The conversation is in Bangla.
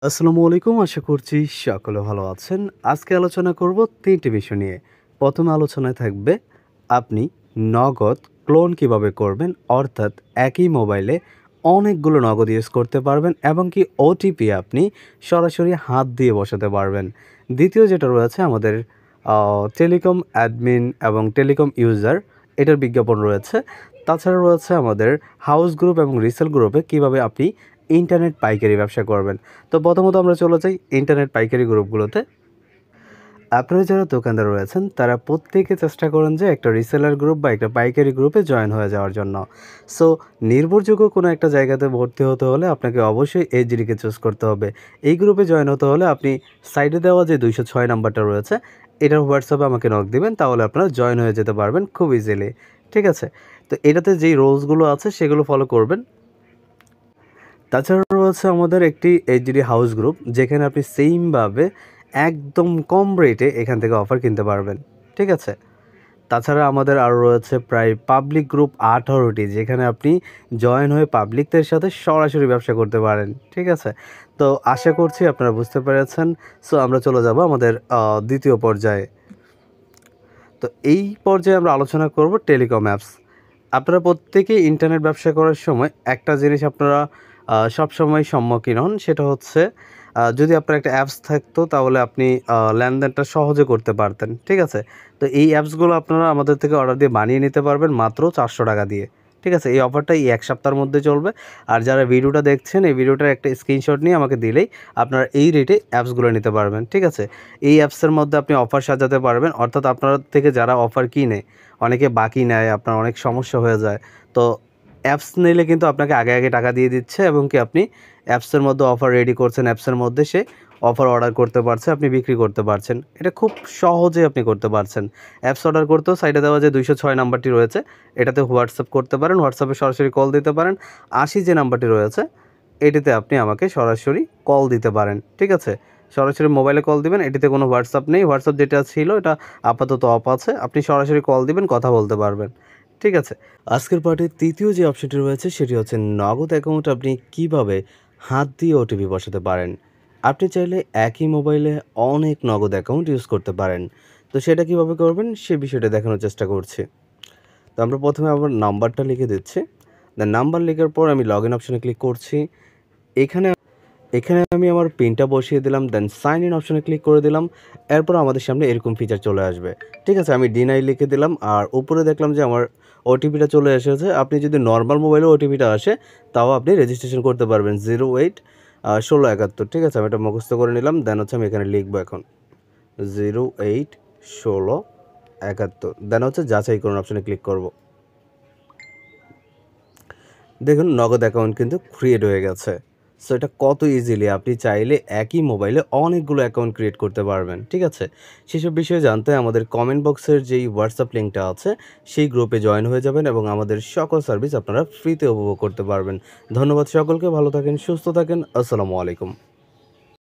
আসসালামু আলাইকুম। আশা করছি সকলে ভালো আছেন। আজকে আলোচনা করব ৩টি বিষয় নিয়ে। প্রথম আলোচনায় থাকবে আপনি নগদ ক্লোন কিভাবে করবেন, অর্থাৎ একই মোবাইলে অনেকগুলো নগদ ইউজ করতে পারবেন এবং কি ওটিপি আপনি সরাসরি হাত দিয়ে বসাতে পারবেন। দ্বিতীয় যেটা রয়েছে আমাদের টেলিকম অ্যাডমিন এবং টেলিকম ইউজার এটার বিজ্ঞাপন রয়েছে। তাছাড়া রয়েছে আমাদের হাউস গ্রুপ এবং রিসেল গ্রুপে কিভাবে আপনি ইন্টারনেট পাইকারি ব্যবসা করবেন। তো প্রথমত আমরা চলে যাই ইন্টারনেট পাইকারি গ্রুপগুলোতে। আপনারা যারা দোকানদার রয়েছেন তারা প্রত্যেকে চেষ্টা করেন যে একটা রিসেলার গ্রুপ বা একটা পাইকারি গ্রুপে জয়েন হয়ে যাওয়ার জন্য। সো নির্ভরযোগ্য কোনো একটা জায়গাতে ভর্তি হতে হলে আপনাকে অবশ্যই এইচডিকে চুজ করতে হবে। এই গ্রুপে জয়েন হতে হলে আপনি সাইডে দেওয়া যে 206 নাম্বারটা রয়েছে এটার হোয়াটসঅ্যাপে আমাকে নক দিবেন, তাহলে আপনারা জয়েন হয়ে যেতে পারবেন খুব ইজিলি। ঠিক আছে? তো এটাতে যেই রুলসগুলো আছে সেগুলো ফলো করবেন। তাছাড়া রয়েছে আমাদের একটি এইচডি হাউস গ্রুপ, যেখানে আপনি সেইমভাবে একদম কম রেটে এখান থেকে অফার কিনতে পারবেন। ঠিক আছে? তাছাড়া আমাদের আরও রয়েছে প্রায় পাবলিক গ্রুপ 18টি, যেখানে আপনি জয়েন হয়ে পাবলিকদের সাথে সরাসরি ব্যবসা করতে পারেন। ঠিক আছে? তো আশা করছি আপনারা বুঝতে পেরেছেন। সো আমরা চলে যাব আমাদের দ্বিতীয় পর্যায়ে। তো এই পর্যায়ে আমরা আলোচনা করব টেলিকম অ্যাপস। আপনারা প্রত্যেকেই ইন্টারনেট ব্যবসা করার সময় একটা জিনিস আপনারা সবসময় সম্মুখীন হন, সেটা হচ্ছে যদি আপনার একটা অ্যাপস থাকতো তাহলে আপনি লেনদেনটা সহজে করতে পারতেন। ঠিক আছে? তো এই অ্যাপসগুলো আপনারা আমাদের থেকে অর্ডার দিয়ে বানিয়ে নিতে পারবেন মাত্র 400 টাকা দিয়ে। ঠিক আছে? এই অফারটা এই 1 সপ্তাহের মধ্যে চলবে। আর যারা ভিডিওটা দেখছেন এই ভিডিওটার একটা স্ক্রিনশট নিয়ে আমাকে দিলেই আপনারা এই রেটে অ্যাপসগুলো নিতে পারবেন। ঠিক আছে? এই অ্যাপসের মধ্যে আপনি অফার সাজাতে পারবেন, অর্থাৎ আপনার থেকে যারা অফার কিনে অনেকে বাকি নেয়, আপনার অনেক সমস্যা হয়ে যায়। তো অ্যাপস নিলে কিন্তু আপনাকে আগে, আগে টাকা দিয়ে দিচ্ছে এবং কি আপনি অ্যাপসের মধ্যে অফার রেডি করছেন, অ্যাপসের মধ্যে সে অফার অর্ডার করতে পারছে, আপনি বিক্রি করতে পারছেন। এটা খুব সহজে আপনি করতে পারছেন। অ্যাপস অর্ডার করতেও সাইডে দেওয়া যে 206 নাম্বারটি রয়েছে এটাতে হোয়াটসঅ্যাপ করতে পারেন, হোয়াটসঅ্যাপে সরাসরি কল দিতে পারেন। 80 যে নাম্বারটি রয়েছে এটিতে আপনি আমাকে সরাসরি কল দিতে পারেন। ঠিক আছে? সরাসরি মোবাইলে কল দিবেন, এটিতে কোনো হোয়াটসঅ্যাপ নেই। হোয়াটসঅ্যাপ যেটা ছিল এটা আপাতত অফ আছে। আপনি সরাসরি কল দিবেন, কথা বলতে পারবেন। ঠিক আছে? আজকের পার্টের তৃতীয় যে অপশনটি রয়েছে সেটি হচ্ছে নগদ অ্যাকাউন্ট আপনি কিভাবে হাত দিয়ে ওটিপি বসাতে পারেন। আপনি চাইলে একই মোবাইলে অনেক নগদ অ্যাকাউন্ট ইউজ করতে পারেন। তো সেটা কিভাবে করবেন সে বিষয়টা দেখানোর চেষ্টা করছি। তো আমরা প্রথমে আমার নাম্বারটা লিখে দিচ্ছি। দেন নাম্বার লেখার পর আমি লগ ইন অপশনে ক্লিক করছি। এখানে এখানে আমি আমার পিনটা বসিয়ে দিলাম, দেন সাইন ইন অপশনে ক্লিক করে দিলাম। এরপর আমাদের সামনে এরকম ফিচার চলে আসবে। ঠিক আছে? আমি ডিনাই লিখে দিলাম আর উপরে দেখলাম যে আমার ওটিপিটা চলে এসেছে। আপনি যদি নর্মাল মোবাইলে ওটিপিটা আসে তাও আপনি রেজিস্ট্রেশন করতে পারবেন 08 1671। ঠিক আছে? আমি এটা মুখস্থ করে নিলাম। দেন হচ্ছে আমি এখানে লিখবো এখন 08 1671। দেন হচ্ছে যাচাই করুন অপশনে ক্লিক করব। দেখুন নগদ অ্যাকাউন্ট কিন্তু ক্রিয়েট হয়ে গেছে। সো এটা কত ইজিলি আপনি চাইলে একই মোবাইলে অনেকগুলো অ্যাকাউন্ট ক্রিয়েট করতে পারবেন। ঠিক আছে? সেসব বিষয়ে জানতে আমাদের কমেন্ট বক্সের যেই হোয়াটসঅ্যাপ লিঙ্কটা আছে সেই গ্রুপে জয়েন হয়ে যাবেন এবং আমাদের সকল সার্ভিস আপনারা ফ্রিতে উপভোগ করতে পারবেন। ধন্যবাদ সকলকে। ভালো থাকেন, সুস্থ থাকেন। আসসালামু আলাইকুম।